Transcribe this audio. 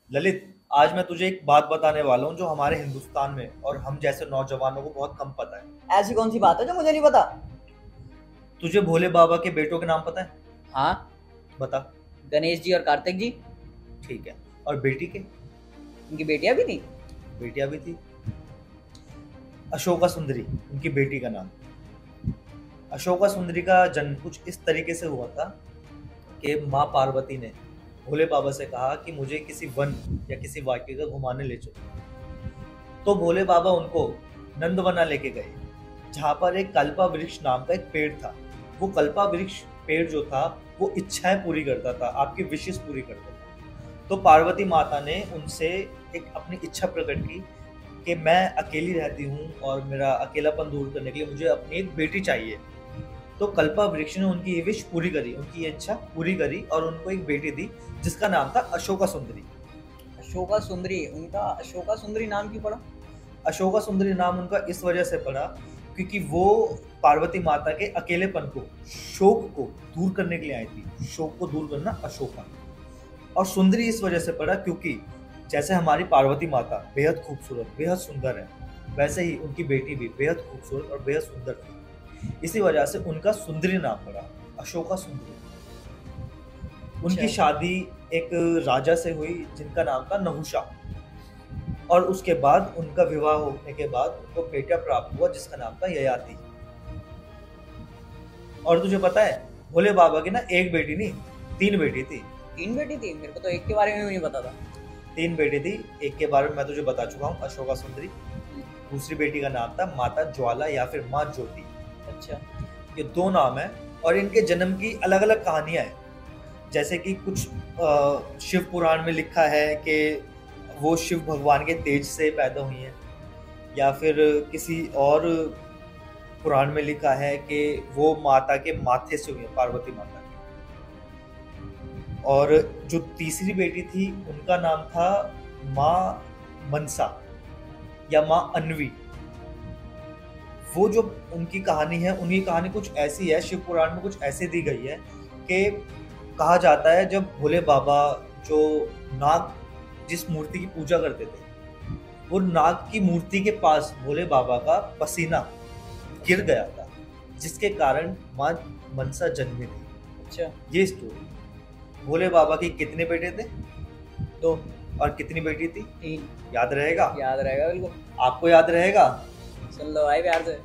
ललित, आज मैं तुझे एक बात बताने वाला हूँ जो हमारे हिंदुस्तान में और हम जैसे नौजवानों को बहुत कम पता है। ऐसी कौन सी बात है जो मुझे नहीं पता। तुझे भोले बाबा के बेटों के नाम पता है? हाँ। बता। गणेश जी और कार्तिक जी। ठीक है। और बेटी के? उनकी बेटियां भी थी। बेटियां भी थी। अशोका सुंदरी उनकी बेटी का नाम। अशोका सुंदरी का जन्म कुछ इस तरीके से हुआ था कि माँ पार्वती ने भोले बाबा से कहा कि मुझे किसी वन या किसी वाक्य का घुमाने ले चलो। तो भोले बाबा उनको नंदवना लेके गए, जहां पर एक कल्पा वृक्ष नाम का एक पेड़ था। वो कल्पा वृक्ष पेड़ जो था वो इच्छाएं पूरी करता था, आपकी विशेष पूरी करता था। तो पार्वती माता ने उनसे एक अपनी इच्छा प्रकट की कि मैं अकेली रहती हूँ और मेरा अकेलापन दूर करने के लिए मुझे अपनी एक बेटी चाहिए। तो कल्पा वृक्ष ने उनकी ये विश पूरी करी, उनकी ये इच्छा पूरी करी और उनको एक बेटी दी जिसका नाम था अशोका सुंदरी। अशोका सुंदरी, उनका अशोका सुंदरी नाम क्यों पड़ा? अशोका सुंदरी नाम उनका इस वजह से पड़ा क्योंकि वो पार्वती माता के अकेलेपन को, शोक को दूर करने के लिए आई थी। शोक को दूर करना अशोका। और सुंदरी इस वजह से पड़ा क्योंकि जैसे हमारी पार्वती माता बेहद खूबसूरत, बेहद सुंदर है, वैसे ही उनकी बेटी भी बेहद खूबसूरत और बेहद सुंदर थी। इसी वजह से उनका सुंदरी नाम पड़ा, अशोका सुंदरी। उनकी अच्छा। शादी एक राजा से हुई जिनका नाम था नहुषा। और उसके बाद उनका विवाह होने के बाद उनको बेटा प्राप्त हुआ जिसका नाम था ययाति। और तुझे पता है भोले बाबा की ना एक बेटी नहीं, तीन बेटी थी। तीन बेटी थी? मेरे को तो एक के बारे में भी नहीं पता था। तीन बेटी थी। एक के बारे में मैं तुझे बता चुका हूँ, अशोका सुंदरी। दूसरी बेटी का नाम था माता ज्वाला या फिर माँ ज्योति। अच्छा। ये दो नाम है और इनके जन्म की अलग अलग कहानियां हैं। जैसे कि कुछ शिव पुराण में लिखा है कि वो शिव भगवान के तेज से पैदा हुई हैं, या फिर किसी और पुराण में लिखा है कि वो माता के माथे से हुई है, पार्वती माता के। और जो तीसरी बेटी थी उनका नाम था माँ मनसा या माँ अन्वी। वो जो उनकी कहानी है, उनकी कहानी कुछ ऐसी है, शिव पुराण में कुछ ऐसे दी गई है कि कहा जाता है जब भोले बाबा जो नाग जिस मूर्ति की पूजा करते थे, वो नाग की मूर्ति के पास भोले बाबा का पसीना गिर गया था, जिसके कारण माँ मनसा जन्मी थी। अच्छा। ये स्टोरी। भोले बाबा के कितने बेटे थे? दो। और कितनी बेटी थी? तीन। याद रहेगा? याद रहेगा बिल्कुल। आपको याद रहेगा? सुन लो भाई प्यार से।